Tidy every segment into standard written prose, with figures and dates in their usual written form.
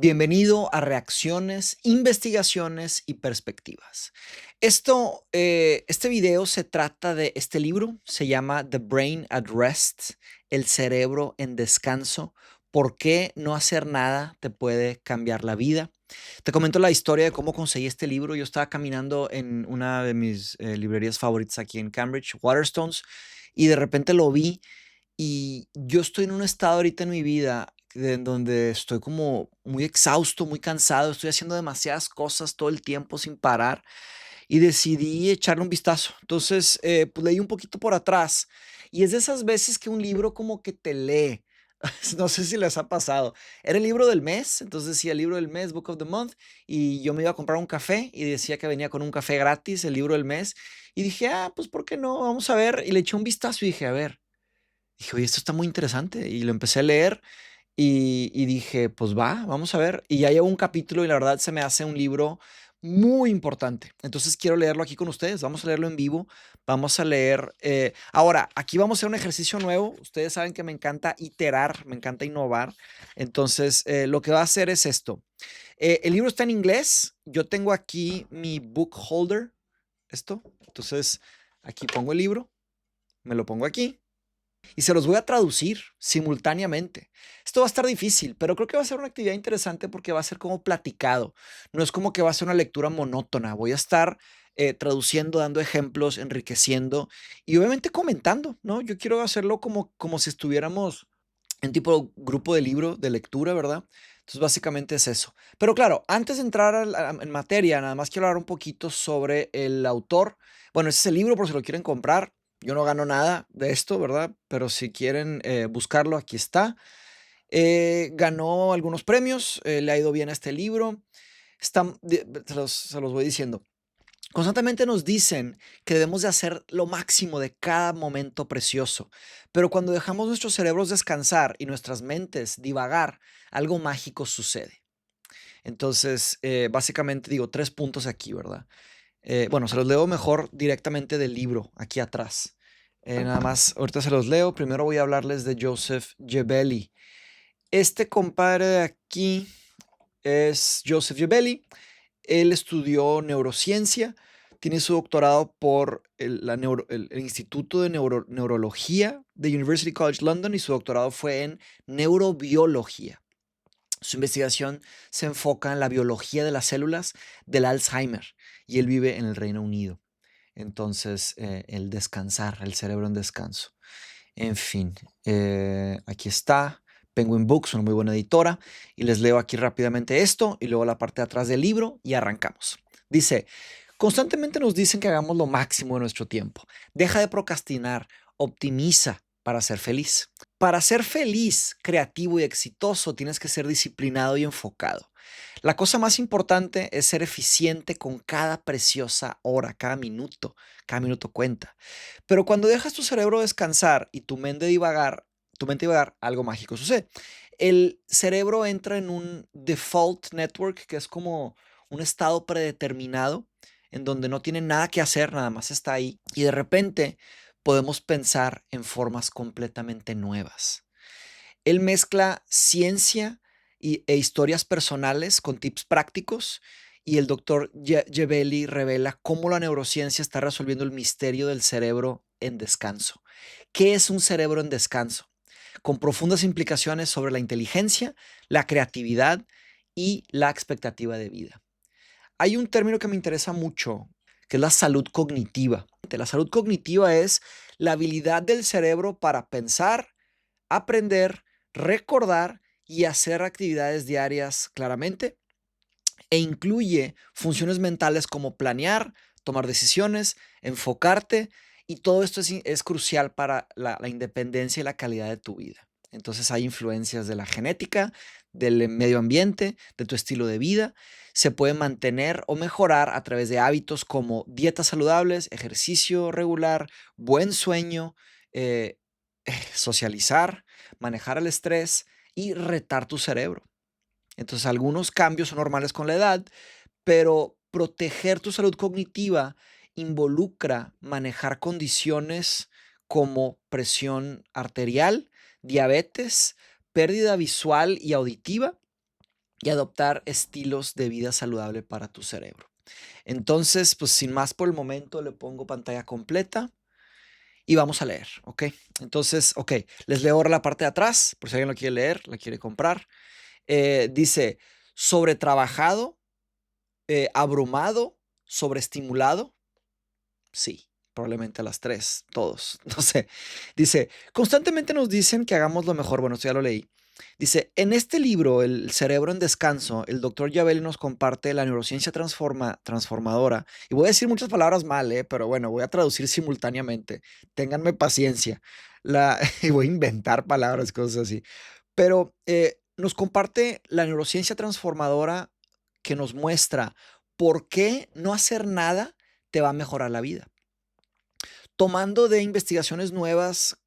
Bienvenido a Reacciones, Investigaciones y Perspectivas. Este video se trata de este libro, se llama The Brain at Rest, El cerebro en descanso. ¿Por qué no hacer nada te puede cambiar la vida? Te comento la historia de cómo conseguí este libro. Yo estaba caminando en una de mis librerías favoritas aquí en Cambridge, Waterstones, y de repente lo vi y yo estoy en un estado ahorita en mi vida en donde estoy como muy exhausto, muy cansado, estoy haciendo demasiadas cosas todo el tiempo sin parar y decidí echarle un vistazo. Entonces, pues leí un poquito por atrás y es de esas veces que un libro como que te lee. No sé si les ha pasado. Era el libro del mes, entonces decía el libro del mes, Book of the Month, y yo me iba a comprar un café y decía que venía con un café gratis, el libro del mes, y dije, pues ¿por qué no? Vamos a ver. Y le eché un vistazo y dije, a ver. Dije: "Oye, esto está muy interesante", y lo empecé a leer, y dije: "Pues va, vamos a ver", y ya llevo un capítulo, y la verdad se me hace un libro muy importante. Entonces, quiero leerlo aquí con ustedes, vamos a leerlo en vivo, vamos a leer, ahora, aquí vamos a hacer un ejercicio nuevo, ustedes saben que me encanta iterar, me encanta innovar, entonces, lo que va a hacer es esto, el libro está en inglés, yo tengo aquí mi book holder, esto, entonces, aquí pongo el libro, me lo pongo aquí, y se los voy a traducir simultáneamente. Esto va a estar difícil, pero creo que va a ser una actividad interesante porque va a ser como platicado. No es como que va a ser una lectura monótona. Voy a estar traduciendo, dando ejemplos, enriqueciendo y obviamente comentando, ¿no? Yo quiero hacerlo como si estuviéramos en tipo grupo de libro de lectura, ¿verdad? Entonces, básicamente es eso. Pero claro, antes de entrar en materia, nada más quiero hablar un poquito sobre el autor. Bueno, ese es el libro por si lo quieren comprar. Yo no gano nada de esto, ¿verdad? Pero si quieren buscarlo, aquí está. Ganó algunos premios, le ha ido bien a este libro. Se los voy diciendo. Constantemente nos dicen que debemos de hacer lo máximo de cada momento precioso, pero cuando dejamos nuestros cerebros descansar y nuestras mentes divagar, algo mágico sucede. Entonces, básicamente digo 3 puntos aquí, ¿verdad? Bueno, se los leo mejor directamente del libro, aquí atrás. Nada más, ahorita se los leo. Primero voy a hablarles de Joseph Gebelli. Este compadre de aquí es Joseph Gebelli. Él estudió neurociencia, tiene su doctorado por el Instituto de Neurología de University College London y su doctorado fue en neurobiología. Su investigación se enfoca en la biología de las células del Alzheimer y él vive en el Reino Unido. Entonces, el descansar, el cerebro en descanso. En fin, aquí está. Penguin Books, una muy buena editora. Y les leo aquí rápidamente esto y luego la parte de atrás del libro y arrancamos. Dice, constantemente nos dicen que hagamos lo máximo de nuestro tiempo. Deja de procrastinar, optimiza para ser feliz. Para ser feliz, creativo y exitoso tienes que ser disciplinado y enfocado. La cosa más importante es ser eficiente con cada preciosa hora, cada minuto cuenta. Pero cuando dejas tu cerebro descansar y tu mente divagar, algo mágico sucede. El cerebro entra en un default network, que es como un estado predeterminado, en donde no tiene nada que hacer, nada más está ahí. Y de repente podemos pensar en formas completamente nuevas. Él mezcla ciencia e historias personales con tips prácticos y el doctor Gebelli revela cómo la neurociencia está resolviendo el misterio del cerebro en descanso. ¿Qué es un cerebro en descanso? Con profundas implicaciones sobre la inteligencia, la creatividad y la expectativa de vida. Hay un término que me interesa mucho, que es la salud cognitiva. La salud cognitiva es la habilidad del cerebro para pensar, aprender, recordar y hacer actividades diarias claramente e incluye funciones mentales como planear, tomar decisiones, enfocarte y todo esto es crucial para la independencia y la calidad de tu vida. Entonces hay influencias de la genética, del medio ambiente, de tu estilo de vida. Se puede mantener o mejorar a través de hábitos como dietas saludables, ejercicio regular, buen sueño, eh, socializar, manejar el estrés y retar tu cerebro. Entonces, algunos cambios son normales con la edad, pero proteger tu salud cognitiva involucra manejar condiciones como presión arterial, diabetes, pérdida visual y auditiva, y adoptar estilos de vida saludable para tu cerebro. Entonces, pues sin más por el momento, le pongo pantalla completa y vamos a leer, ¿ok? Entonces, ok, les leo ahora la parte de atrás, por si alguien lo quiere leer, la quiere comprar. Dice, sobretrabajado, abrumado, sobreestimulado. Sí, probablemente a las tres, todos, no sé. Dice, constantemente nos dicen que hagamos lo mejor. Bueno, esto ya lo leí. Dice, en este libro, El cerebro en descanso, el doctor Yavelli nos comparte la neurociencia transformadora. Y voy a decir muchas palabras mal, pero bueno, voy a traducir simultáneamente. Ténganme paciencia. Y voy a inventar palabras, cosas así. Pero nos comparte la neurociencia transformadora que nos muestra por qué no hacer nada te va a mejorar la vida. Tomando de investigaciones nuevas,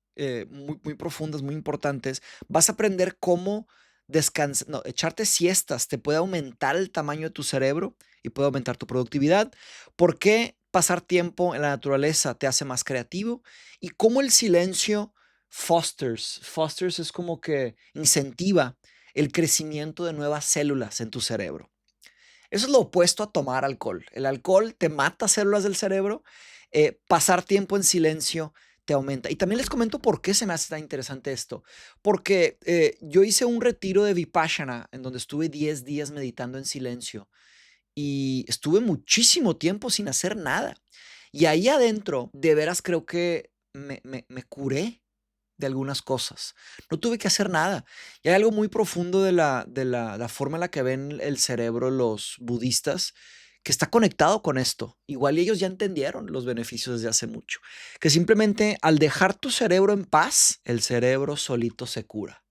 muy profundas, muy importantes, vas a aprender cómo descansar, no, echarte siestas te puede aumentar el tamaño de tu cerebro y puede aumentar tu productividad. ¿Por qué pasar tiempo en la naturaleza te hace más creativo? Y cómo el silencio fosters es como que incentiva el crecimiento de nuevas células en tu cerebro. Eso es lo opuesto a tomar alcohol. El alcohol te mata células del cerebro. Pasar tiempo en silencio te aumenta. Y también les comento por qué se me hace tan interesante esto. Porque yo hice un retiro de Vipassana en donde estuve 10 días meditando en silencio y estuve muchísimo tiempo sin hacer nada. Y ahí adentro, de veras creo que me curé de algunas cosas. No tuve que hacer nada. Y hay algo muy profundo de la forma en la que ven el cerebro los budistas, que está conectado con esto. Igual ellos ya entendieron los beneficios desde hace mucho. Que simplemente al dejar tu cerebro en paz, el cerebro solito se cura.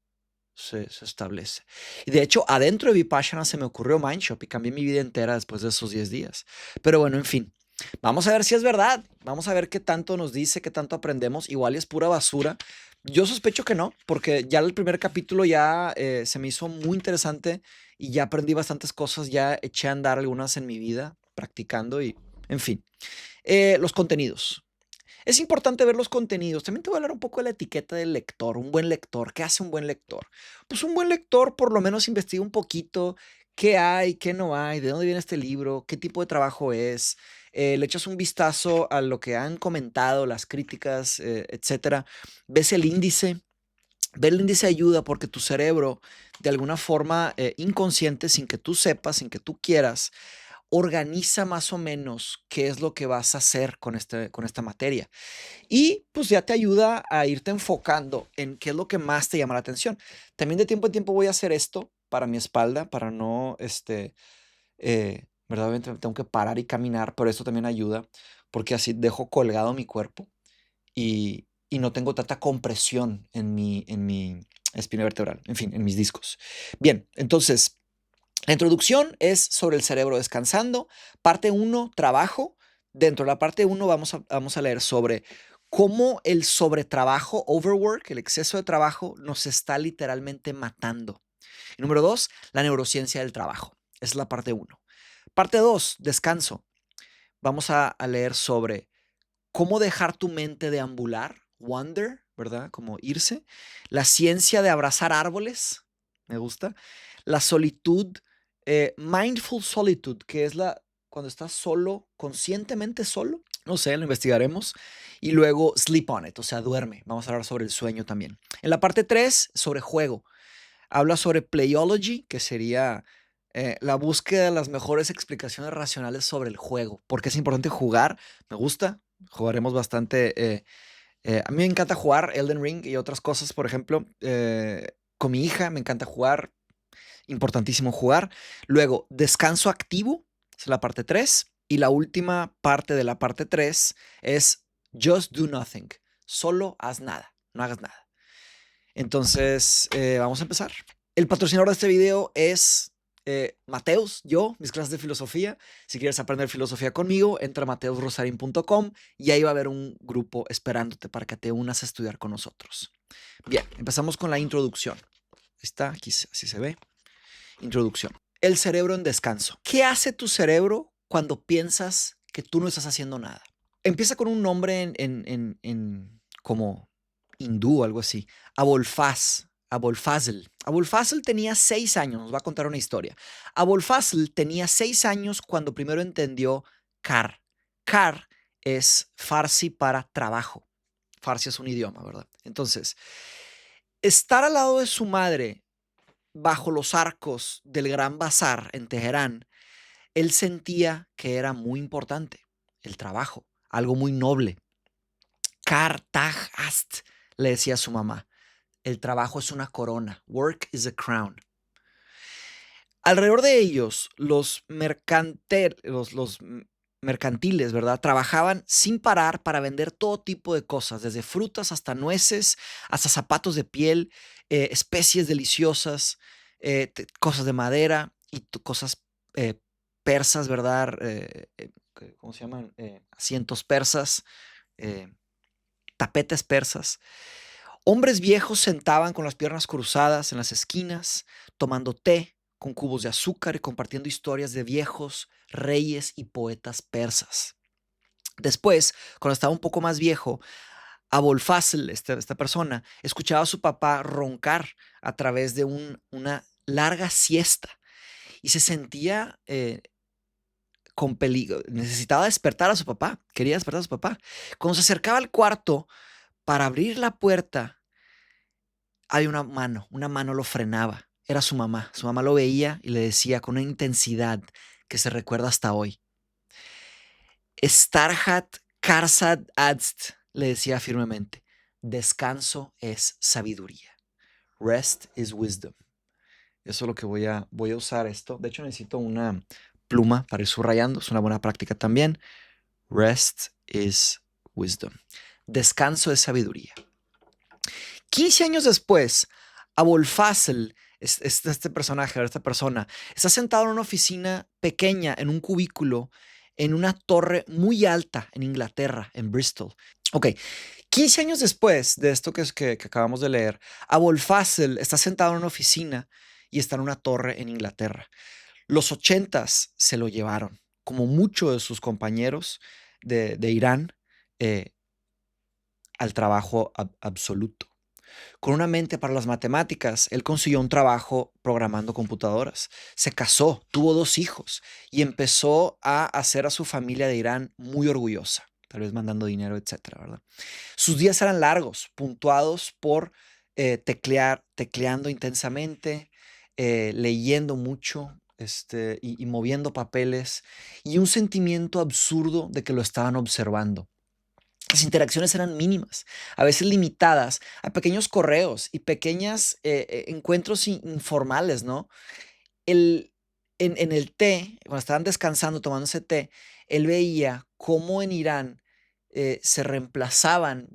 Se establece. Y de hecho, adentro de Vipassana se me ocurrió Mindshop y cambié mi vida entera después de esos 10 días. Pero bueno, en fin. Vamos a ver si es verdad. Vamos a ver qué tanto nos dice, qué tanto aprendemos. Igual es pura basura. Yo sospecho que no, porque ya el primer capítulo ya se me hizo muy interesante y ya aprendí bastantes cosas. Ya eché a andar algunas en mi vida practicando y, en fin. Los contenidos. Es importante ver los contenidos. También te voy a hablar un poco de la etiqueta del lector, un buen lector. ¿Qué hace un buen lector? Pues un buen lector por lo menos investiga un poquito qué hay, qué no hay, de dónde viene este libro, qué tipo de trabajo es. Le echas un vistazo a lo que han comentado, las críticas, etcétera. Ves el índice. Ver el índice ayuda porque tu cerebro, de alguna forma inconsciente, sin que tú sepas, sin que tú quieras, organiza más o menos qué es lo que vas a hacer con esta materia. Y pues ya te ayuda a irte enfocando en qué es lo que más te llama la atención. También de tiempo en tiempo voy a hacer esto para mi espalda, para no, verdaderamente tengo que parar y caminar, pero esto también ayuda porque así dejo colgado mi cuerpo y no tengo tanta compresión en mi espina vertebral, en fin, en mis discos. Bien, entonces, la introducción es sobre el cerebro descansando. Parte uno, trabajo. Dentro de la parte uno vamos a leer sobre cómo el sobretrabajo, overwork, el exceso de trabajo, nos está literalmente matando. Y número 2, la neurociencia del trabajo. Esa es la parte uno. Parte 2, descanso. Vamos a leer sobre cómo dejar tu mente deambular, wander, ¿verdad? Como irse. La ciencia de abrazar árboles, me gusta. La solitud, mindful solitude, que es cuando estás solo, conscientemente solo. No sé, lo investigaremos. Y luego sleep on it, o sea, duerme. Vamos a hablar sobre el sueño también. En la parte 3, sobre juego. Habla sobre playology, que sería la búsqueda de las mejores explicaciones racionales sobre el juego. Porque es importante jugar. Me gusta. Jugaremos bastante. A mí me encanta jugar Elden Ring y otras cosas, por ejemplo. Con mi hija me encanta jugar. Importantísimo jugar. Luego, descanso activo. Es la parte 3. Y la última parte de la parte 3 es just do nothing. Solo haz nada. No hagas nada. Entonces, vamos a empezar. El patrocinador de este video es Mateus, mis clases de filosofía. Si quieres aprender filosofía conmigo, entra a mateusrosarin.com y ahí va a haber un grupo esperándote para que te unas a estudiar con nosotros. Bien, empezamos con la introducción. Está aquí, así se ve. Introducción. El cerebro en descanso. ¿Qué hace tu cerebro cuando piensas que tú no estás haciendo nada? Empieza con un nombre en como hindú o algo así. Abolfaz. Abolfazl. Abolfazl tenía 6 años, nos va a contar una historia. Abolfazl tenía 6 años cuando primero entendió kar. Kar es farsi para trabajo. Farsi es un idioma, ¿verdad? Entonces, estar al lado de su madre bajo los arcos del Gran Bazar en Teherán, él sentía que era muy importante el trabajo, algo muy noble. Kar taj ast, le decía a su mamá. El trabajo es una corona. Work is a crown. Alrededor de ellos, los mercantiles, ¿verdad? Trabajaban sin parar para vender todo tipo de cosas, desde frutas hasta nueces, hasta zapatos de piel, especies deliciosas, cosas de madera y cosas eh, persas, ¿verdad? ¿Cómo se llaman? Asientos persas, eh, tapetes persas. Hombres viejos sentaban con las piernas cruzadas en las esquinas, tomando té con cubos de azúcar y compartiendo historias de viejos reyes y poetas persas. Después, cuando estaba un poco más viejo, Abolfazl, esta persona, escuchaba a su papá roncar a través de una larga siesta y se sentía con peligro. Necesitaba despertar a su papá, quería despertar a su papá. Cuando se acercaba al cuarto para abrir la puerta, hay una mano lo frenaba. Era su mamá. Su mamá lo veía y le decía con una intensidad que se recuerda hasta hoy. Starhat Karsad Adst, le decía firmemente. Descanso es sabiduría. Rest is wisdom. Eso es lo que voy a usar esto. De hecho, necesito una pluma para ir subrayando. Es una buena práctica también. Rest is wisdom. Descanso es sabiduría. 15 años después, Abolfazl, este personaje, esta persona, está sentado en una oficina pequeña, en un cubículo, en una torre muy alta en Inglaterra, en Bristol. Ok, 15 años después de esto que acabamos de leer, Abolfazl está sentado en una oficina y está en una torre en Inglaterra. Los 80s se lo llevaron, como muchos de sus compañeros de Irán, eh, al trabajo absoluto. Con una mente para las matemáticas, él consiguió un trabajo programando computadoras. Se casó, tuvo 2 hijos y empezó a hacer a su familia de Irán muy orgullosa, tal vez mandando dinero, etcétera, ¿verdad? Sus días eran largos, puntuados por tecleando intensamente, leyendo mucho, y moviendo papeles y un sentimiento absurdo de que lo estaban observando. Las interacciones eran mínimas, a veces limitadas a pequeños correos y pequeños encuentros informales, ¿no? El, en el té, cuando estaban descansando, tomándose té, él veía cómo en Irán se reemplazaban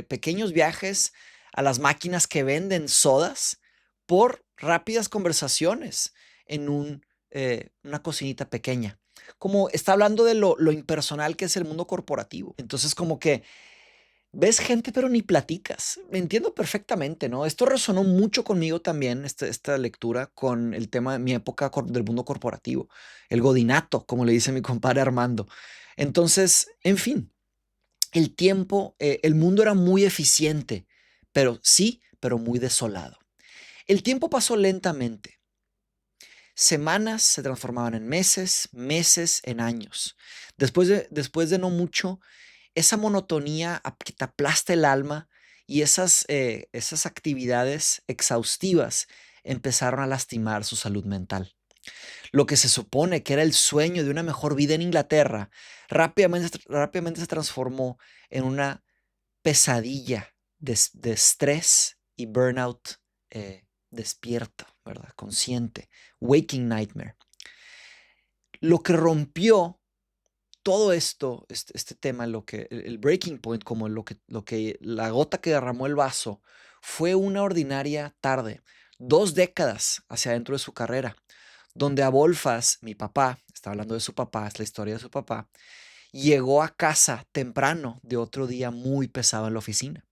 pequeños viajes a las máquinas que venden sodas por rápidas conversaciones en una cocinita pequeña. Como está hablando de lo impersonal que es el mundo corporativo. Entonces, como que ves gente, pero ni platicas. Me entiendo perfectamente, ¿no? Esto resonó mucho conmigo también, esta lectura, con el tema de mi época del mundo corporativo, el godinato, como le dice mi compadre Armando. Entonces, en fin, el mundo era muy eficiente, pero muy desolado. El tiempo pasó lentamente. Semanas se transformaban en meses, meses en años. Después de no mucho, esa monotonía que te aplasta el alma y esas actividades exhaustivas empezaron a lastimar su salud mental. Lo que se supone que era el sueño de una mejor vida en Inglaterra, rápidamente se transformó en una pesadilla de estrés y burnout despierto, ¿verdad? Consciente. Waking nightmare. Lo que rompió todo esto, este tema, el breaking point, como la gota que derramó el vaso, fue una ordinaria tarde, 2 décadas hacia adentro de su carrera, donde Abolfas, mi papá, está hablando de su papá, es la historia de su papá, llegó a casa temprano de otro día muy pesado en la oficina.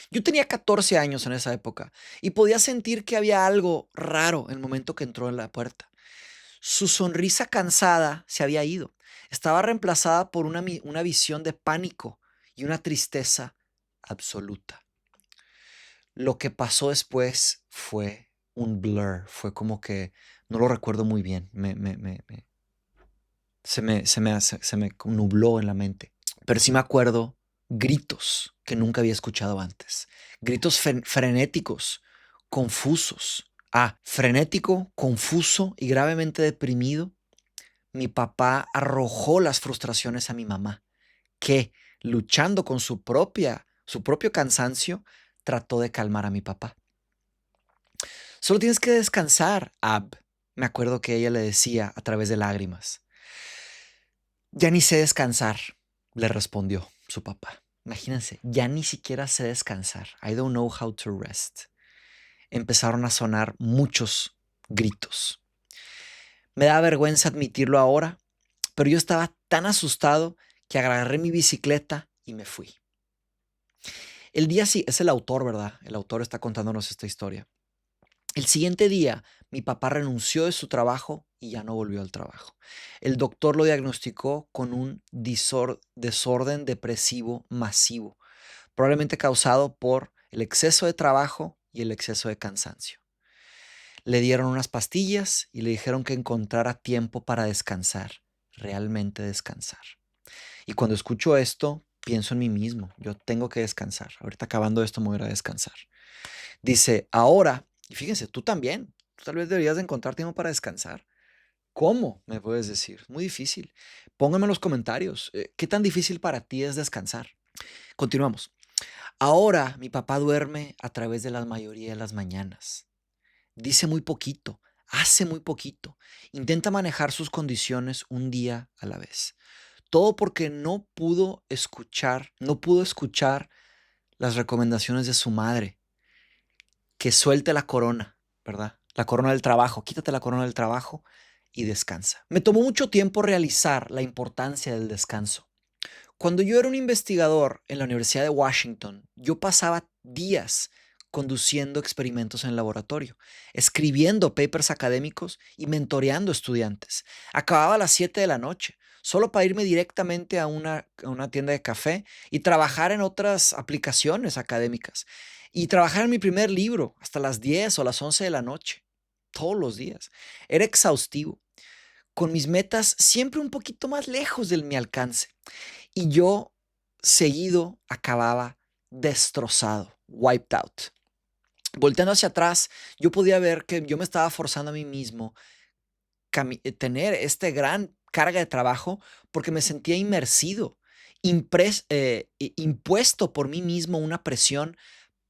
Yo tenía 14 años en esa época y podía sentir que había algo raro en el momento que entró en la puerta. Su sonrisa cansada se había ido. Estaba reemplazada por una visión de pánico y una tristeza absoluta. Lo que pasó después fue un blur, fue como que no lo recuerdo muy bien. Se me nubló en la mente. Pero sí me acuerdo gritos que nunca había escuchado antes. Gritos frenéticos, confusos. Frenético, confuso y gravemente deprimido. Mi papá arrojó las frustraciones a mi mamá, que, luchando con su propio cansancio, trató de calmar a mi papá. Solo tienes que descansar, Ab. Me acuerdo que ella le decía a través de lágrimas. Ya ni sé descansar, le respondió su papá. Imagínense, ya ni siquiera sé descansar. I don't know how to rest. Empezaron a sonar muchos gritos. Me da vergüenza admitirlo ahora, pero yo estaba tan asustado que agarré mi bicicleta y me fui. El día sí, es el autor, ¿verdad? El autor está contándonos esta historia. El siguiente día, mi papá renunció de su trabajo y ya no volvió al trabajo. El doctor lo diagnosticó con un desorden depresivo masivo, probablemente causado por el exceso de trabajo y el exceso de cansancio. Le dieron unas pastillas y le dijeron que encontrara tiempo para descansar, realmente descansar. Y cuando escucho esto, pienso en mí mismo, yo tengo que descansar. Ahorita acabando esto me voy a ir a descansar. Dice, ahora, y fíjense, tú también, tú tal vez deberías de encontrar tiempo para descansar. ¿Cómo? Me puedes decir. Muy difícil. Pónganme en los comentarios, ¿qué tan difícil para ti es descansar? Continuamos. Ahora mi papá duerme a través de la mayoría de las mañanas. Dice muy poquito, hace muy poquito. Intenta manejar sus condiciones un día a la vez. Todo porque no pudo escuchar las recomendaciones de su madre, que suelte la corona, ¿verdad? La corona del trabajo, quítate la corona del trabajo y descansa. Me tomó mucho tiempo realizar la importancia del descanso. Cuando yo era un investigador en la Universidad de Washington, yo pasaba días conduciendo experimentos en el laboratorio, escribiendo papers académicos y mentoreando estudiantes. Acababa a las 7 de la noche, solo para irme directamente a una tienda de café y trabajar en otras aplicaciones académicas. Y trabajar en mi primer libro hasta las 10 o las 11 de la noche, todos los días. Era exhaustivo, con mis metas siempre un poquito más lejos de mi alcance. Y yo seguido acababa destrozado, wiped out. Volteando hacia atrás, yo podía ver que yo me estaba forzando a mí mismo tener esta gran carga de trabajo porque me sentía inmersido, impuesto por mí mismo una presión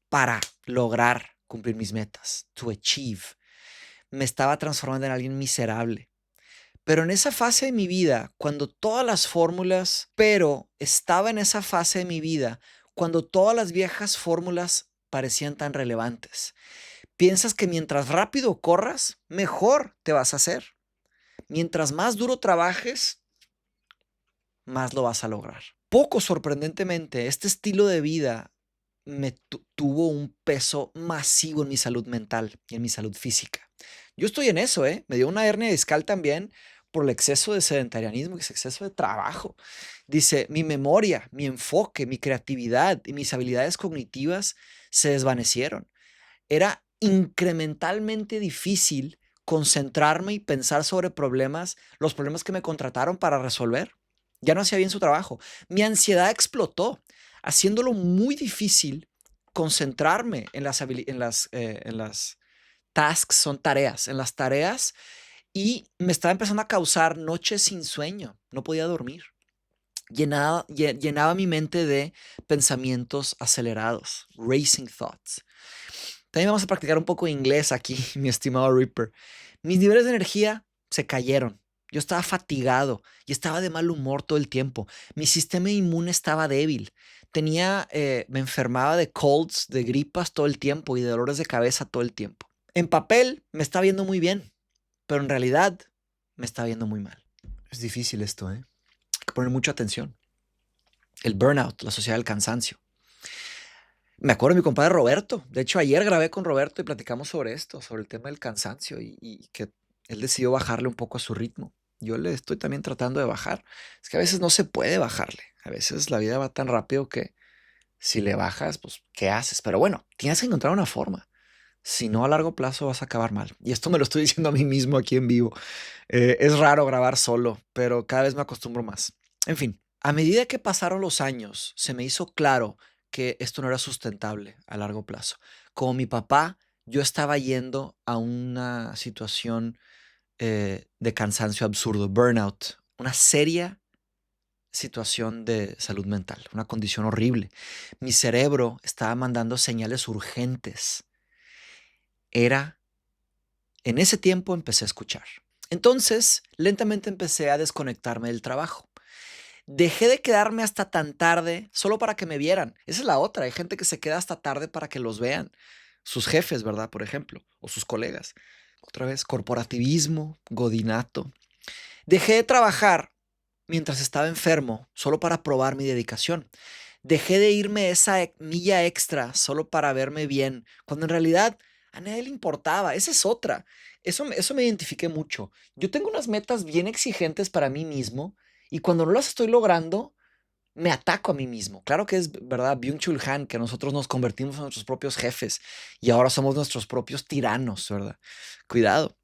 para lograr cumplir mis metas, to achieve. Me estaba transformando en alguien miserable. Pero en esa fase de mi vida, estaba en esa fase de mi vida cuando todas las viejas fórmulas parecían tan relevantes. Piensas que mientras rápido corras, mejor te vas a hacer. Mientras más duro trabajes, más lo vas a lograr. Poco sorprendentemente, este estilo de vida tuvo un peso masivo en mi salud mental y en mi salud física. Yo estoy en eso, ¿eh? Me dio una hernia discal también por el exceso de sedentarismo y ese exceso de trabajo. Dice, mi memoria, mi enfoque, mi creatividad y mis habilidades cognitivas se desvanecieron. Era incrementalmente difícil concentrarme y pensar sobre los problemas que me contrataron para resolver. Ya no hacía bien su trabajo. Mi ansiedad explotó, haciéndolo muy difícil concentrarme en las tasks, son tareas, en las tareas, y me estaba empezando a causar noches sin sueño. No podía dormir. Llenaba mi mente de pensamientos acelerados, racing thoughts. También vamos a practicar un poco de inglés aquí, mi estimado Reaper. Mis niveles de energía se cayeron. Yo estaba fatigado y estaba de mal humor todo el tiempo. Mi sistema inmune estaba débil. Me enfermaba de colds, de gripas todo el tiempo y de dolores de cabeza todo el tiempo. En papel me estaba viendo muy bien, pero en realidad me estaba viendo muy mal. Es difícil esto, ¿eh? Hay que poner mucha atención. El burnout, la sociedad del cansancio. Me acuerdo de mi compadre Roberto. De hecho, ayer grabé con Roberto y platicamos sobre esto, sobre el tema del cansancio y que él decidió bajarle un poco a su ritmo. Yo le estoy también tratando de bajar. Es que a veces no se puede bajarle. A veces la vida va tan rápido que Si le bajas, pues, ¿qué haces? Pero bueno, tienes que encontrar una forma. Si no, a largo plazo vas a acabar mal. Y esto me lo estoy diciendo a mí mismo aquí en vivo. Es raro grabar solo, pero cada vez me acostumbro más. En fin, a medida que pasaron los años, se me hizo claro que esto no era sustentable a largo plazo. Como mi papá, yo estaba yendo a una situación de cansancio absurdo, burnout, una seria situación de salud mental, una condición horrible. Mi cerebro estaba mandando señales urgentes. Era, en ese tiempo empecé a escuchar. Entonces, lentamente empecé a desconectarme del trabajo. Dejé de quedarme hasta tan tarde solo para que me vieran. Esa es la otra. Hay gente que se queda hasta tarde para que los vean. Sus jefes, ¿verdad? Por ejemplo, o sus colegas. Otra vez, corporativismo, godinato. Dejé de trabajar mientras estaba enfermo solo para probar mi dedicación. Dejé de irme esa milla extra solo para verme bien, cuando en realidad a nadie le importaba. Esa es otra. Eso me identifiqué mucho. Yo tengo unas metas bien exigentes para mí mismo y cuando no las estoy logrando, me ataco a mí mismo. Claro que es verdad, Byung-Chul Han, que nosotros nos convertimos en nuestros propios jefes y ahora somos nuestros propios tiranos, ¿verdad? Cuidado.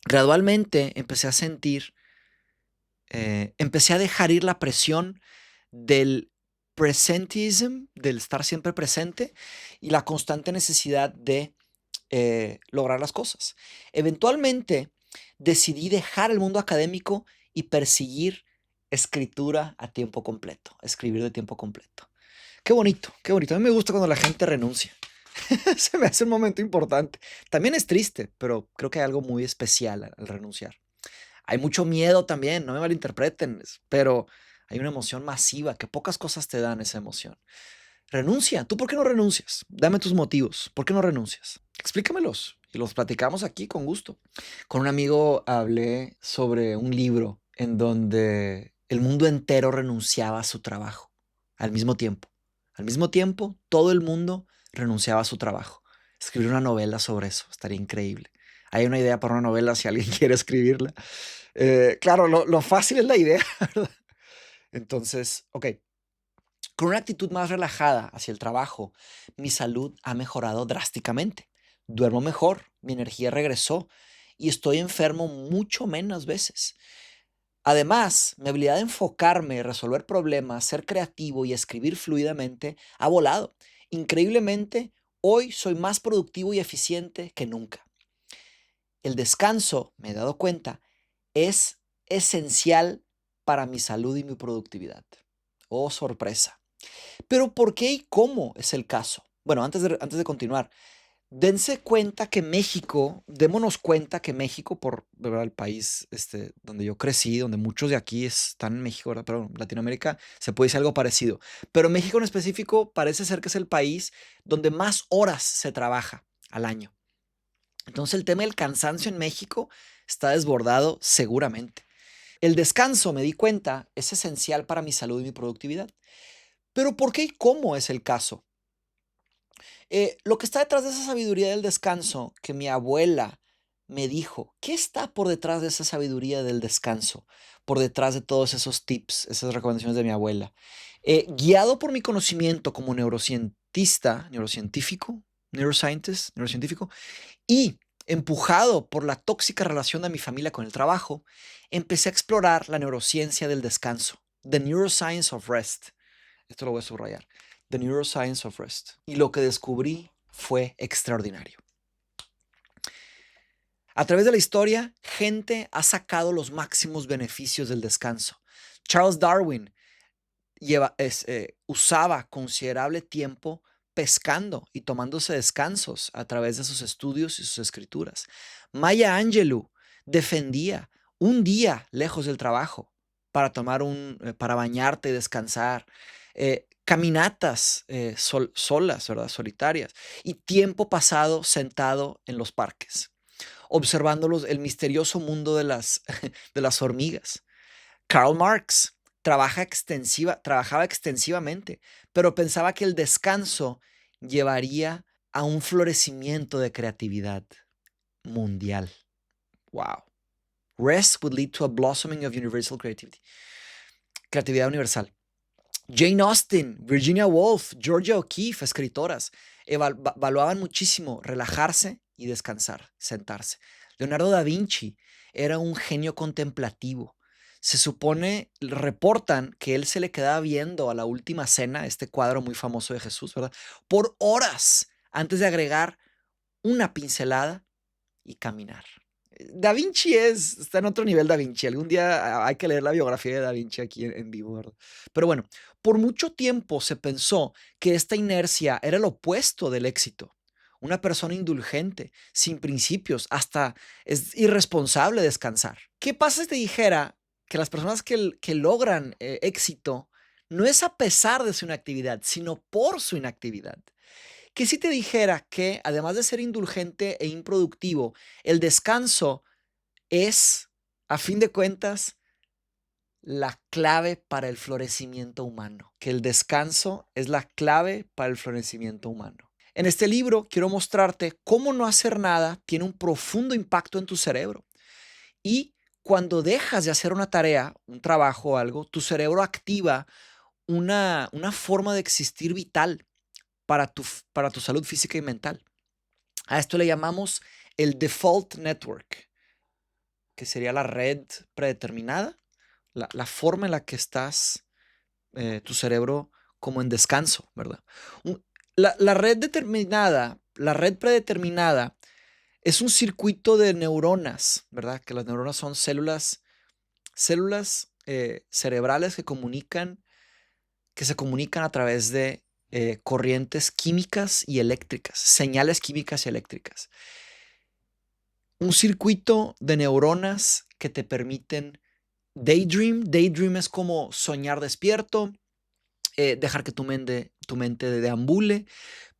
Gradualmente empecé a dejar ir la presión del presentism, del estar siempre presente y la constante necesidad de lograr las cosas. Eventualmente decidí dejar el mundo académico y perseguir escritura a tiempo completo, escribir de tiempo completo. Qué bonito, qué bonito. A mí me gusta cuando la gente renuncia. Se me hace un momento importante. También es triste, pero creo que hay algo muy especial al renunciar. Hay mucho miedo también, no me malinterpreten, pero hay una emoción masiva que pocas cosas te dan esa emoción. Renuncia. ¿Tú por qué no renuncias? Dame tus motivos. ¿Por qué no renuncias? Explícamelos y los platicamos aquí con gusto. Con un amigo hablé sobre un libro en donde el mundo entero renunciaba a su trabajo al mismo tiempo. Al mismo tiempo, todo el mundo renunciaba a su trabajo. Escribir una novela sobre eso estaría increíble. Hay una idea para una novela si alguien quiere escribirla. Claro, lo fácil es la idea, ¿verdad? Entonces, ok, con una actitud más relajada hacia el trabajo, mi salud ha mejorado drásticamente. Duermo mejor, mi energía regresó y estoy enfermo mucho menos veces. Además, mi habilidad de enfocarme, resolver problemas, ser creativo y escribir fluidamente ha volado. Increíblemente, hoy soy más productivo y eficiente que nunca. El descanso, me he dado cuenta, es esencial para mi salud y mi productividad. Oh, sorpresa. Pero ¿por qué y cómo es el caso? Bueno, antes de continuar, démonos cuenta que México, por ¿verdad? El país donde yo crecí, donde muchos de aquí están en México, ¿verdad? Pero Latinoamérica se puede decir algo parecido. Pero México en específico parece ser que es el país donde más horas se trabaja al año. Entonces el tema del cansancio en México está desbordado seguramente. El descanso, me di cuenta, es esencial para mi salud y mi productividad. Pero ¿por qué y cómo es el caso? Lo que está detrás de esa sabiduría del descanso, que mi abuela me dijo, ¿qué está por detrás de esa sabiduría del descanso? Por detrás de todos esos tips, esas recomendaciones de mi abuela. Guiado por mi conocimiento como neurocientífico, y empujado por la tóxica relación de mi familia con el trabajo, empecé a explorar la neurociencia del descanso, The Neuroscience of Rest. Esto lo voy a subrayar. The Neuroscience of Rest. Y lo que descubrí fue extraordinario. A través de la historia, gente ha sacado los máximos beneficios del descanso. Charles Darwin usaba considerable tiempo pescando y tomándose descansos a través de sus estudios y sus escrituras. Maya Angelou defendía un día lejos del trabajo para bañarte y descansar, caminatas solas, ¿verdad? Solitarias, y tiempo pasado sentado en los parques, observando el misterioso mundo de las hormigas. Karl Marx trabajaba extensivamente, pero pensaba que el descanso llevaría a un florecimiento de creatividad mundial. Wow. Rest would lead to a blossoming of universal creativity. Creatividad universal. Jane Austen, Virginia Woolf, Georgia O'Keeffe, escritoras, evaluaban muchísimo relajarse y descansar, sentarse. Leonardo da Vinci era un genio contemplativo. Se supone, reportan que él se le quedaba viendo a la Última Cena, este cuadro muy famoso de Jesús, ¿verdad? Por horas antes de agregar una pincelada y caminar. Da Vinci está en otro nivel Da Vinci. Algún día hay que leer la biografía de Da Vinci aquí en vivo, ¿verdad? Pero bueno, por mucho tiempo se pensó que esta inercia era el opuesto del éxito. Una persona indulgente, sin principios, hasta es irresponsable descansar. ¿Qué pasa si te dijera que las personas que logran éxito no es a pesar de su inactividad, sino por su inactividad? Que si te dijera que además de ser indulgente e improductivo, el descanso es, a fin de cuentas, la clave para el florecimiento humano, que el descanso es la clave para el florecimiento humano. En este libro quiero mostrarte cómo no hacer nada tiene un profundo impacto en tu cerebro. Y cuando dejas de hacer una tarea, un trabajo o algo, tu cerebro activa una forma de existir vital para tu salud física y mental. A esto le llamamos el default network, que sería la red predeterminada, la forma en la que estás, tu cerebro como en descanso, ¿verdad? La red determinada, la red predeterminada es un circuito de neuronas, ¿verdad? Que las neuronas son células cerebrales que se comunican a través de corrientes químicas y eléctricas, señales químicas y eléctricas. Un circuito de neuronas que te permiten daydream. Daydream es como soñar despierto, dejar que tu mente deambule,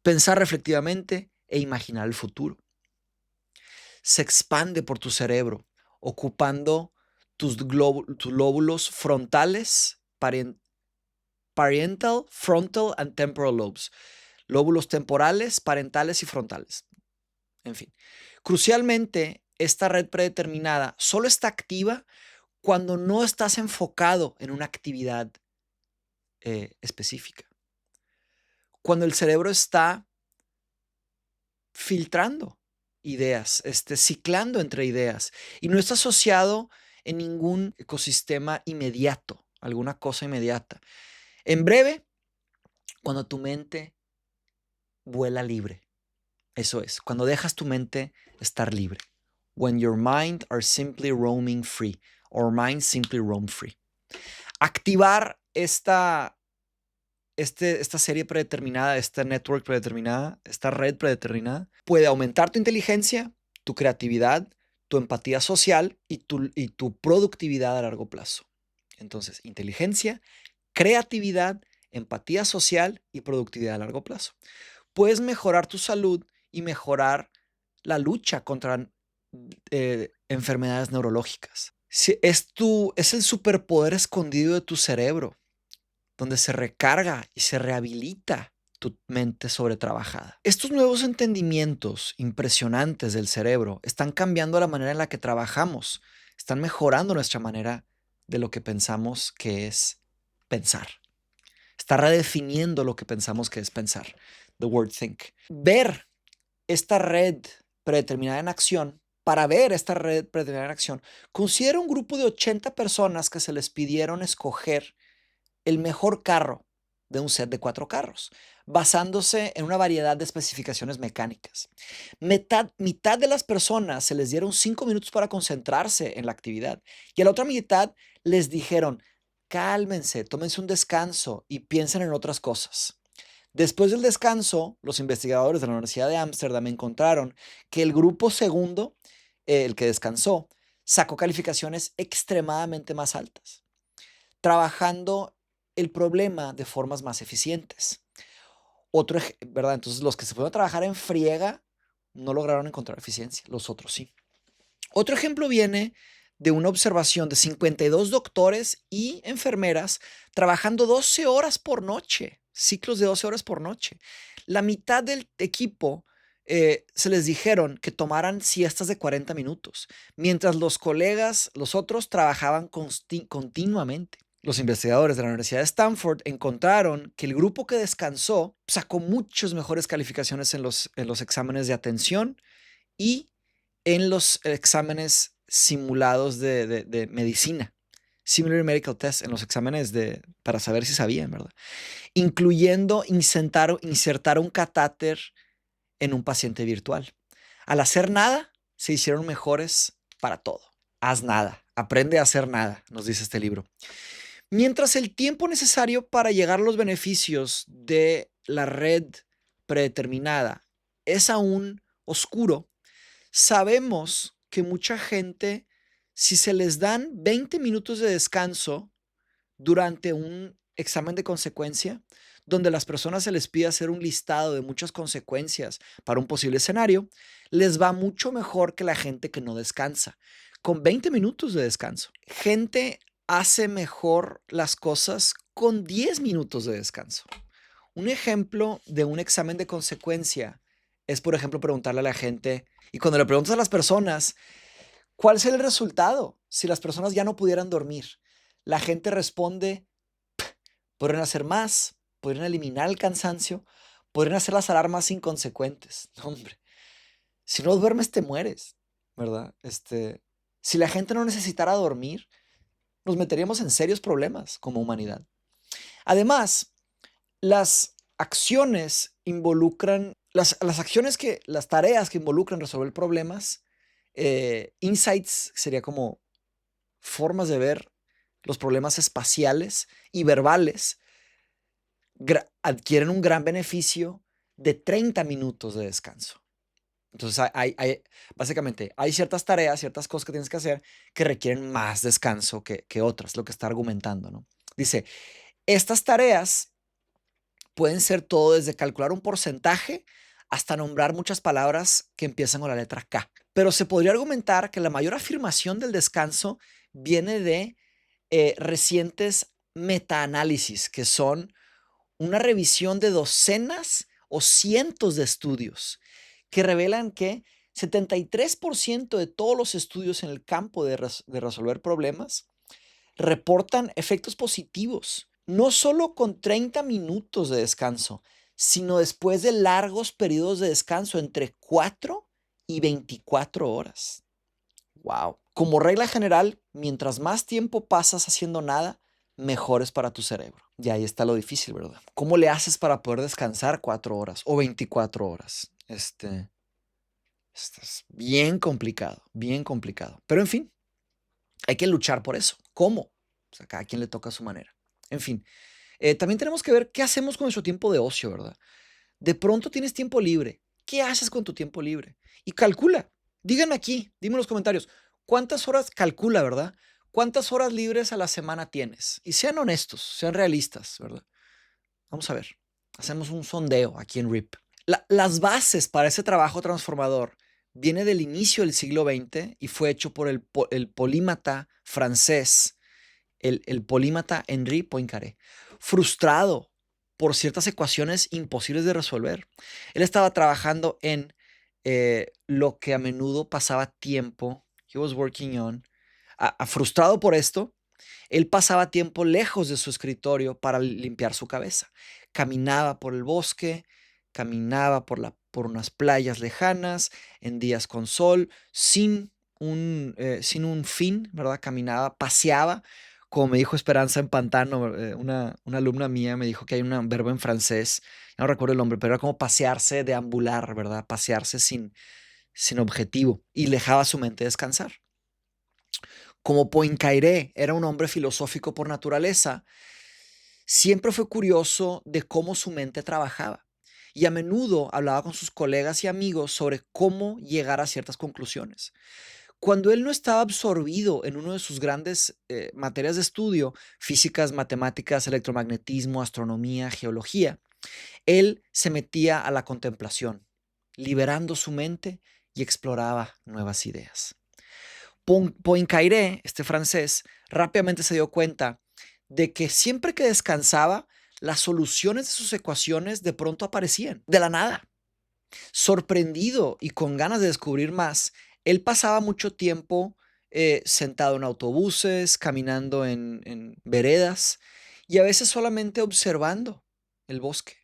pensar reflectivamente e imaginar el futuro. Se expande por tu cerebro, ocupando tus lóbulos frontales, parietal, frontal and temporal lobes. Lóbulos temporales, parentales y frontales. En fin. Crucialmente, esta red predeterminada solo está activa cuando no estás enfocado en una actividad específica. Cuando el cerebro está filtrando ideas, ciclando entre ideas y no está asociado en ningún ecosistema inmediato, alguna cosa inmediata. En breve, cuando tu mente vuela libre. Eso es, cuando dejas tu mente estar libre. When your mind are simply roaming free, or mind simply roam free. Activar esta serie predeterminada, esta network predeterminada, esta red predeterminada, puede aumentar tu inteligencia, tu creatividad, tu empatía social y tu productividad a largo plazo. Entonces, inteligencia, creatividad, empatía social y productividad a largo plazo. Puedes mejorar tu salud y mejorar la lucha contra enfermedades neurológicas. Es el superpoder escondido de tu cerebro, donde se recarga y se rehabilita tu mente sobretrabajada. Estos nuevos entendimientos impresionantes del cerebro están cambiando la manera en la que trabajamos, están mejorando nuestra manera de lo que pensamos que es pensar. Está redefiniendo lo que pensamos que es pensar. The word think. Ver esta red predeterminada en acción, para ver esta red predeterminada en acción, considera un grupo de 80 personas que se les pidieron escoger el mejor carro de un set de 4 carros, basándose en una variedad de especificaciones mecánicas. Mitad de las personas se les dieron 5 minutos para concentrarse en la actividad y a la otra mitad les dijeron, cálmense, tómense un descanso y piensen en otras cosas. Después del descanso, los investigadores de la Universidad de Ámsterdam encontraron que el grupo segundo, el que descansó, sacó calificaciones extremadamente más altas, trabajando el problema de formas más eficientes. ¿Verdad? Entonces, los que se fueron a trabajar en friega no lograron encontrar eficiencia, los otros sí. Otro ejemplo viene de una observación de 52 doctores y enfermeras trabajando 12 horas por noche, ciclos de 12 horas por noche. La mitad del equipo se les dijeron que tomaran siestas de 40 minutos, mientras los otros trabajaban continuamente. Los investigadores de la Universidad de Stanford encontraron que el grupo que descansó sacó muchas mejores calificaciones en los exámenes de atención y en los exámenes simulados de medicina. Similar Medical Test, en los exámenes para saber si sabían, ¿verdad? Incluyendo insertar un catéter en un paciente virtual. Al hacer nada, se hicieron mejores para todo. Haz nada, aprende a hacer nada, nos dice este libro. Mientras el tiempo necesario para llegar a los beneficios de la red predeterminada es aún oscuro, sabemos que mucha gente, si se les dan 20 minutos de descanso durante un examen de consecuencia, donde a las personas se les pide hacer un listado de muchas consecuencias para un posible escenario, les va mucho mejor que la gente que no descansa, con 20 minutos de descanso. Gente hace mejor las cosas con 10 minutos de descanso. Un ejemplo de un examen de consecuencia es, por ejemplo, preguntarle a la gente, y cuando le preguntas a las personas, ¿cuál es el resultado si las personas ya no pudieran dormir? La gente responde, podrían hacer más, podrían eliminar el cansancio, podrían hacer las alarmas inconsecuentes. No, hombre, si no duermes te mueres, ¿verdad? Si la gente no necesitara dormir, nos meteríamos en serios problemas como humanidad. Además, las acciones involucran, las tareas que involucran resolver problemas, insights sería como formas de ver los problemas espaciales y verbales, adquieren un gran beneficio de 30 minutos de descanso. Entonces, básicamente, hay ciertas tareas, ciertas cosas que tienes que hacer que requieren más descanso que otras, lo que está argumentando, ¿no? Dice, estas tareas pueden ser todo desde calcular un porcentaje hasta nombrar muchas palabras que empiezan con la letra K. Pero se podría argumentar que la mayor afirmación del descanso viene de recientes metaanálisis, que son una revisión de docenas o cientos de estudios que revelan que 73% de todos los estudios en el campo de resolver problemas reportan efectos positivos, no solo con 30 minutos de descanso, sino después de largos periodos de descanso entre 4 y 24 horas. Wow. Como regla general, mientras más tiempo pasas haciendo nada, mejor es para tu cerebro. Y ahí está lo difícil, ¿verdad? ¿Cómo le haces para poder descansar 4 horas o 24 horas? Esto es bien complicado, bien complicado. Pero en fin, hay que luchar por eso. ¿Cómo? Pues a cada quien le toca a su manera. En fin, también tenemos que ver qué hacemos con nuestro tiempo de ocio, ¿verdad? De pronto tienes tiempo libre. ¿Qué haces con tu tiempo libre? Y calcula. Díganme aquí, dime en los comentarios, ¿cuántas horas calcula, verdad? ¿Cuántas horas libres a la semana tienes? Y sean honestos, sean realistas, ¿verdad? Vamos a ver. Hacemos un sondeo aquí en RIP. Las bases para ese trabajo transformador viene del inicio del siglo XX y fue hecho por el polímata francés, el polímata Henri Poincaré, frustrado por ciertas ecuaciones imposibles de resolver. Él estaba trabajando en lo que a menudo pasaba tiempo, he was working on, frustrado por esto, él pasaba tiempo lejos de su escritorio para limpiar su cabeza. Caminaba por el bosque, caminaba por unas playas lejanas, en días con sol, sin un fin, ¿verdad? Caminaba, paseaba, como me dijo Esperanza en Pantano, una alumna mía me dijo que hay un verbo en francés, no recuerdo el nombre, pero era como pasearse, deambular, ¿verdad? Pasearse sin objetivo y dejaba su mente descansar. Como Poincaré era un hombre filosófico por naturaleza, siempre fue curioso de cómo su mente trabajaba y a menudo hablaba con sus colegas y amigos sobre cómo llegar a ciertas conclusiones. Cuando él no estaba absorbido en uno de sus grandes materias de estudio, físicas, matemáticas, electromagnetismo, astronomía, geología, él se metía a la contemplación, liberando su mente y exploraba nuevas ideas. Poincaré, este francés, rápidamente se dio cuenta de que siempre que descansaba, las soluciones de sus ecuaciones de pronto aparecían, de la nada. Sorprendido y con ganas de descubrir más, él pasaba mucho tiempo sentado en autobuses, caminando en veredas y a veces solamente observando el bosque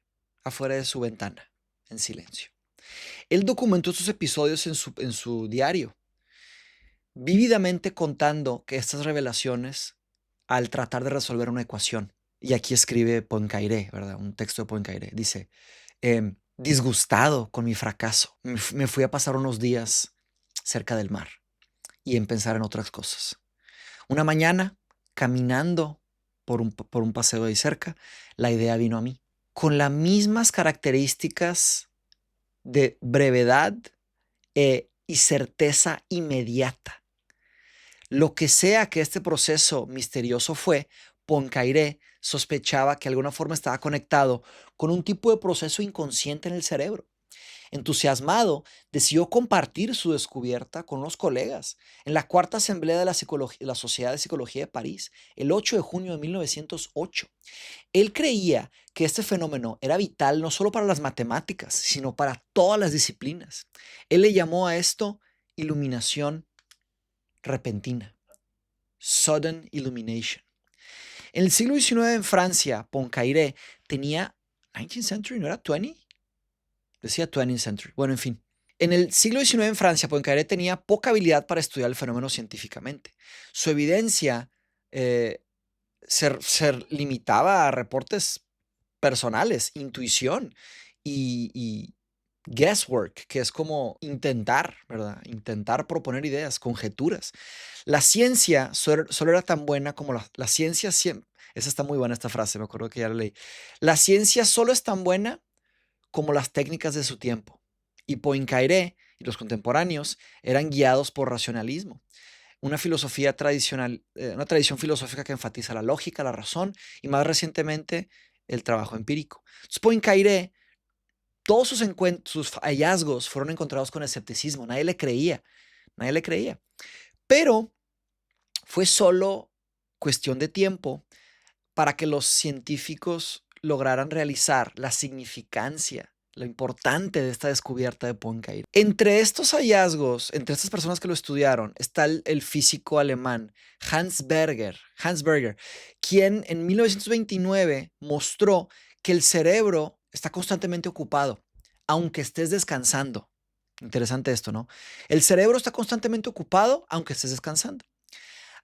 afuera de su ventana, en silencio. Él documentó estos episodios en su diario, vívidamente contando que estas revelaciones al tratar de resolver una ecuación. Y aquí escribe Poincaré, ¿verdad? Un texto de Poincaré. Dice, disgustado con mi fracaso, me fui a pasar unos días cerca del mar y en pensar en otras cosas. Una mañana, caminando por un paseo ahí cerca, la idea vino a mí, con las mismas características de brevedad y certeza inmediata. Lo que sea que este proceso misterioso fue, Poincaré sospechaba que de alguna forma estaba conectado con un tipo de proceso inconsciente en el cerebro. Entusiasmado, decidió compartir su descubierta con los colegas en la cuarta asamblea de la Sociedad de Psicología de París, el 8 de junio de 1908. Él creía que este fenómeno era vital no solo para las matemáticas, sino para todas las disciplinas. Él le llamó a esto iluminación repentina, sudden illumination. En el siglo XIX en Francia, Poincaré tenía 19th century, ¿no era 20? Decía 20th century. Bueno, en fin. En el siglo XIX en Francia, Poincaré tenía poca habilidad para estudiar el fenómeno científicamente. Su evidencia se limitaba a reportes personales, intuición y guesswork, que es como intentar, ¿verdad? Intentar proponer ideas, conjeturas. La ciencia solo era tan buena como la ciencia siempre. Esa está muy buena esta frase, me acuerdo que ya la leí. La ciencia solo es tan buena como las técnicas de su tiempo. Y Poincaré y los contemporáneos eran guiados por racionalismo, una filosofía tradicional, una tradición filosófica que enfatiza la lógica, la razón y más recientemente el trabajo empírico. Entonces, Poincaré, todos sus hallazgos fueron encontrados con escepticismo, nadie le creía, nadie le creía. Pero fue solo cuestión de tiempo para que los científicos lograran realizar la significancia, lo importante de esta descubierta de Poincaré. Entre estos hallazgos, entre estas personas que lo estudiaron, está el físico alemán Hans Berger, quien en 1929 mostró que el cerebro está constantemente ocupado, aunque estés descansando. Interesante esto, ¿no? El cerebro está constantemente ocupado, aunque estés descansando.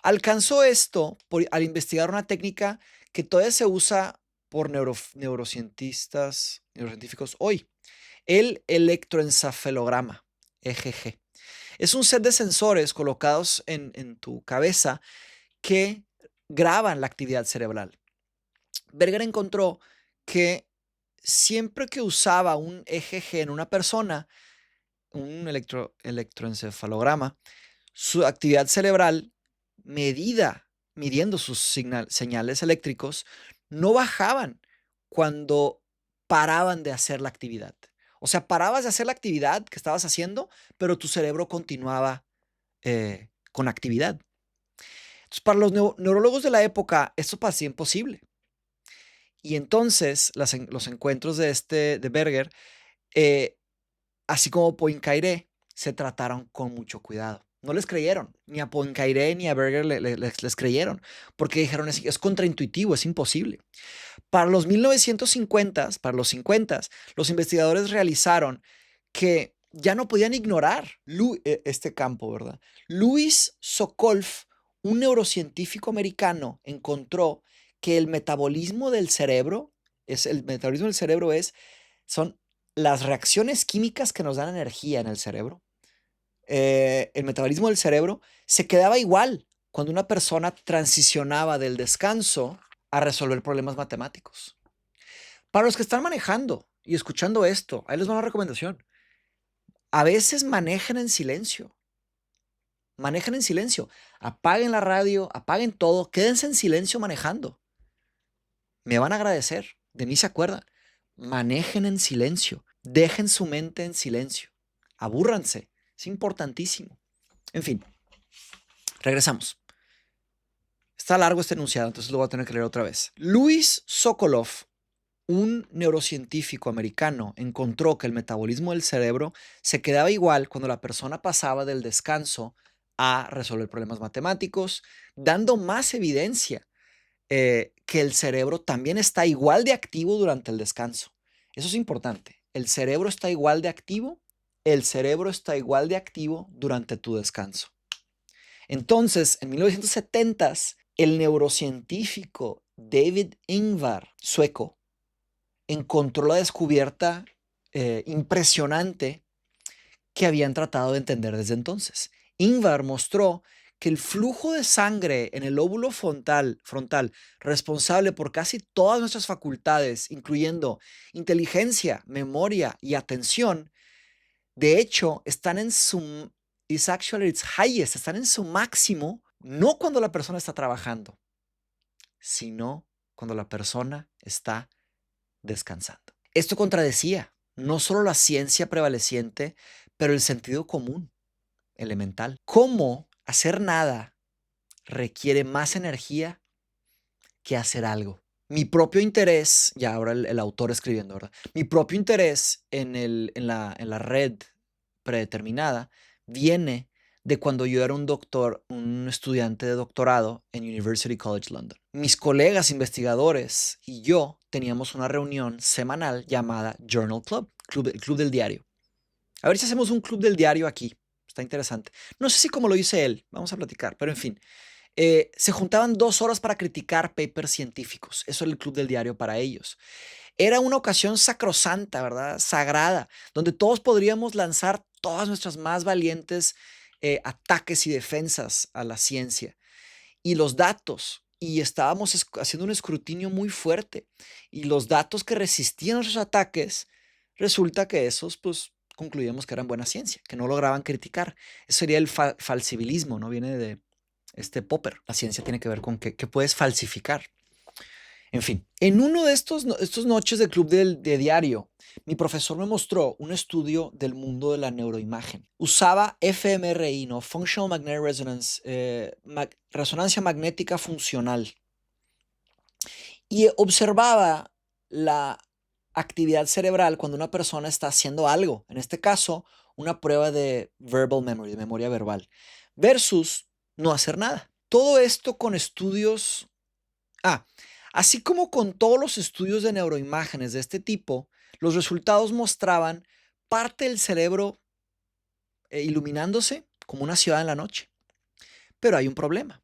Alcanzó esto al investigar una técnica que todavía se usa por neurocientíficos hoy, el electroencefalograma, EGG. Es un set de sensores colocados en tu cabeza que graban la actividad cerebral. Berger encontró que siempre que usaba un EGG en una persona, un electroencefalograma, su actividad cerebral midiendo sus señales eléctricos, no bajaban cuando paraban de hacer la actividad. O sea, parabas de hacer la actividad que estabas haciendo, pero tu cerebro continuaba con actividad. Entonces, para los neurólogos de la época, esto parecía imposible. Y entonces, los encuentros de Berger, así como Poincaré, se trataron con mucho cuidado. No les creyeron, ni a Poincaré ni a Berger les creyeron, porque dijeron es contraintuitivo, es imposible. Para los 1950, para los 50, los investigadores realizaron que ya no podían ignorar este campo, ¿verdad? Louis Sokolov, un neurocientífico americano, encontró que el metabolismo del cerebro, son las reacciones químicas que nos dan energía en el cerebro. El metabolismo del cerebro se quedaba igual cuando una persona transicionaba del descanso a resolver problemas matemáticos. Para los que están manejando y escuchando esto, ahí les va una recomendación. A veces manejen en silencio. Manejen en silencio. Apaguen la radio, apaguen todo, quédense en silencio manejando. Me van a agradecer, de mí se acuerdan. Manejen en silencio. Dejen su mente en silencio. Abúrranse. Es importantísimo. En fin, regresamos. Está largo este enunciado, entonces lo voy a tener que leer otra vez. Louis Sokolov, un neurocientífico americano, encontró que el metabolismo del cerebro se quedaba igual cuando la persona pasaba del descanso a resolver problemas matemáticos, dando más evidencia que el cerebro también está igual de activo durante el descanso. Eso es importante. El cerebro está igual de activo, el cerebro está igual de activo durante tu descanso. Entonces, en 1970, el neurocientífico David Ingvar, sueco, encontró la descubierta impresionante que habían tratado de entender desde entonces. Ingvar mostró que el flujo de sangre en el lóbulo frontal, responsable por casi todas nuestras facultades, incluyendo inteligencia, memoria y atención, de hecho, están en su is actually its highest, están en su máximo, no cuando la persona está trabajando, sino cuando la persona está descansando. Esto contradecía no solo la ciencia prevaleciente, pero el sentido común elemental. ¿Cómo hacer nada requiere más energía que hacer algo? Mi propio interés, ya ahora el autor escribiendo, ¿verdad? Mi propio interés en la red predeterminada viene de cuando yo era un estudiante de doctorado en University College London. Mis colegas investigadores y yo teníamos una reunión semanal llamada Journal Club, el club del diario. A ver si hacemos un club del diario aquí. Está interesante. No sé si como lo dice él, vamos a platicar, pero en fin. Se juntaban 2 horas para criticar papers científicos. Eso era el club del diario para ellos. Era una ocasión sacrosanta, ¿verdad? Sagrada, donde todos podríamos lanzar todas nuestras más valientes ataques y defensas a la ciencia y los datos. Y estábamos haciendo un escrutinio muy fuerte. Y los datos que resistían nuestros ataques, resulta que esos, pues, concluíamos que eran buena ciencia, que no lograban criticar. Eso sería el falsibilismo, ¿no? Viene de Popper. La ciencia tiene que ver con que puedes falsificar. En fin, en uno de estos noches de club de diario, mi profesor me mostró un estudio del mundo de la neuroimagen. Usaba fMRI, ¿no? Functional Magnetic Resonance, resonancia magnética funcional. Y observaba la actividad cerebral cuando una persona está haciendo algo. En este caso, una prueba de verbal memory, de memoria verbal, versus no hacer nada. Todo esto con estudios. Así como con todos los estudios de neuroimágenes de este tipo, los resultados mostraban parte del cerebro iluminándose como una ciudad en la noche. Pero hay un problema.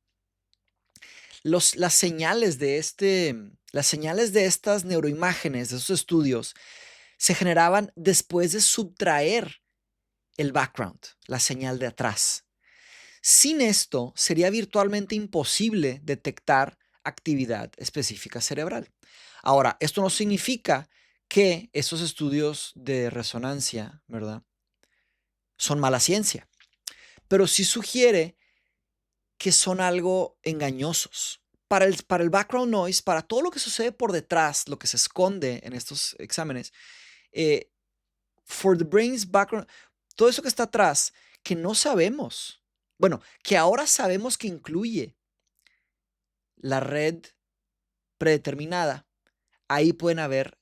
Las señales de estas neuroimágenes, de esos estudios, se generaban después de subtraer el background, la señal de atrás. Sin esto, sería virtualmente imposible detectar actividad específica cerebral. Ahora, esto no significa que esos estudios de resonancia, ¿verdad?, son mala ciencia, pero sí sugiere que son algo engañosos. Para el background noise, para todo lo que sucede por detrás, lo que se esconde en estos exámenes, eh, for the brain's background, todo eso que está atrás, que no sabemos, bueno, que ahora sabemos que incluye la red predeterminada, ahí pueden haber,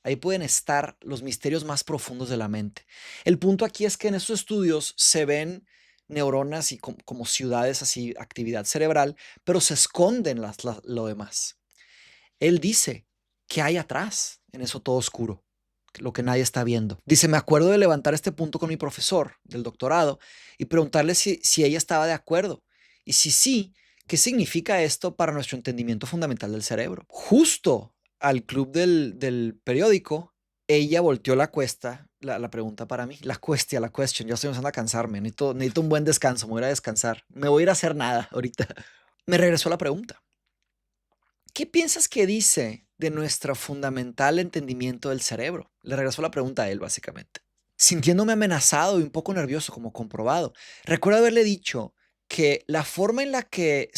ahí pueden estar los misterios más profundos de la mente. El punto aquí es que en estos estudios se ven neuronas y como ciudades así, actividad cerebral, pero se esconden lo demás. Él dice que hay atrás en eso todo oscuro, lo que nadie está viendo. Dice, me acuerdo de levantar este punto con mi profesor del doctorado y preguntarle si ella estaba de acuerdo. Y si sí, ¿qué significa esto para nuestro entendimiento fundamental del cerebro? Justo al club del periódico, ella volteó la pregunta para mí, la question. Ya estoy empezando a cansarme, necesito un buen descanso, me voy a ir a descansar. Me voy a ir a hacer nada ahorita. Me regresó la pregunta. ¿Qué piensas que dice de nuestro fundamental entendimiento del cerebro? Le regresó la pregunta a él, básicamente. Sintiéndome amenazado y un poco nervioso, como comprobado. Recuerdo haberle dicho que la forma en la que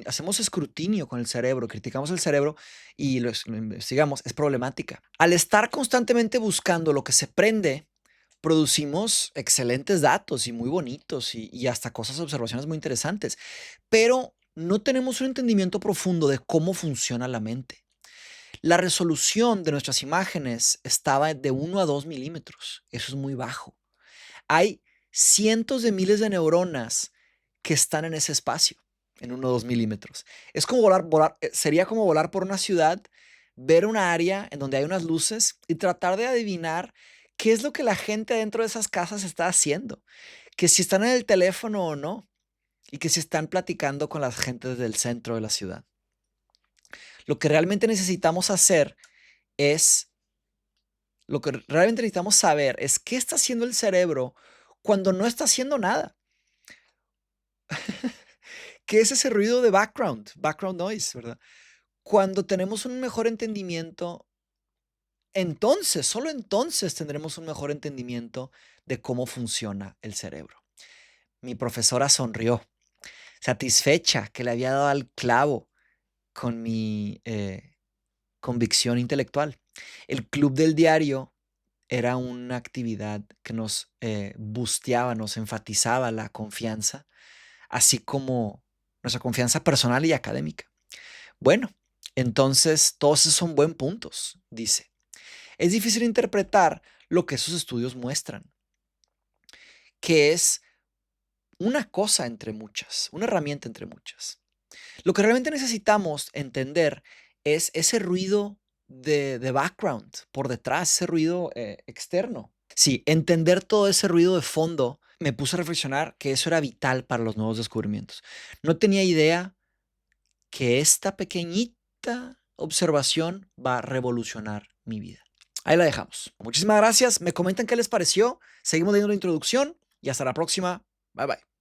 hacemos escrutinio con el cerebro, criticamos el cerebro y lo investigamos, es problemática. Al estar constantemente buscando lo que se prende, producimos excelentes datos y muy bonitos y hasta observaciones muy interesantes, pero no tenemos un entendimiento profundo de cómo funciona la mente. La resolución de nuestras imágenes estaba de 1 a 2 milímetros. Eso es muy bajo. Hay cientos de miles de neuronas que están en ese espacio, en 1 o 2 milímetros. Es como sería como volar por una ciudad, ver una área en donde hay unas luces y tratar de adivinar qué es lo que la gente dentro de esas casas está haciendo, que si están en el teléfono o no, y que si están platicando con las gentes del centro de la ciudad. Lo que realmente necesitamos hacer es, lo que realmente necesitamos saber es qué está haciendo el cerebro cuando no está haciendo nada. ¿Qué es ese ruido de background noise, verdad? Cuando tenemos un mejor entendimiento, entonces, solo entonces tendremos un mejor entendimiento de cómo funciona el cerebro. Mi profesora sonrió, satisfecha que le había dado al clavo con mi convicción intelectual. El club del diario era una actividad que nos busteaba, nos enfatizaba la confianza, así como nuestra confianza personal y académica. Bueno, entonces todos esos son buen puntos, dice. Es difícil interpretar lo que esos estudios muestran, que es una cosa entre muchas, una herramienta entre muchas. Lo que realmente necesitamos entender es ese ruido de background por detrás, ese ruido externo. Sí, entender todo ese ruido de fondo me puso a reflexionar que eso era vital para los nuevos descubrimientos. No tenía idea que esta pequeñita observación va a revolucionar mi vida. Ahí la dejamos. Muchísimas gracias. Me comentan qué les pareció. Seguimos leyendo la introducción y hasta la próxima. Bye bye.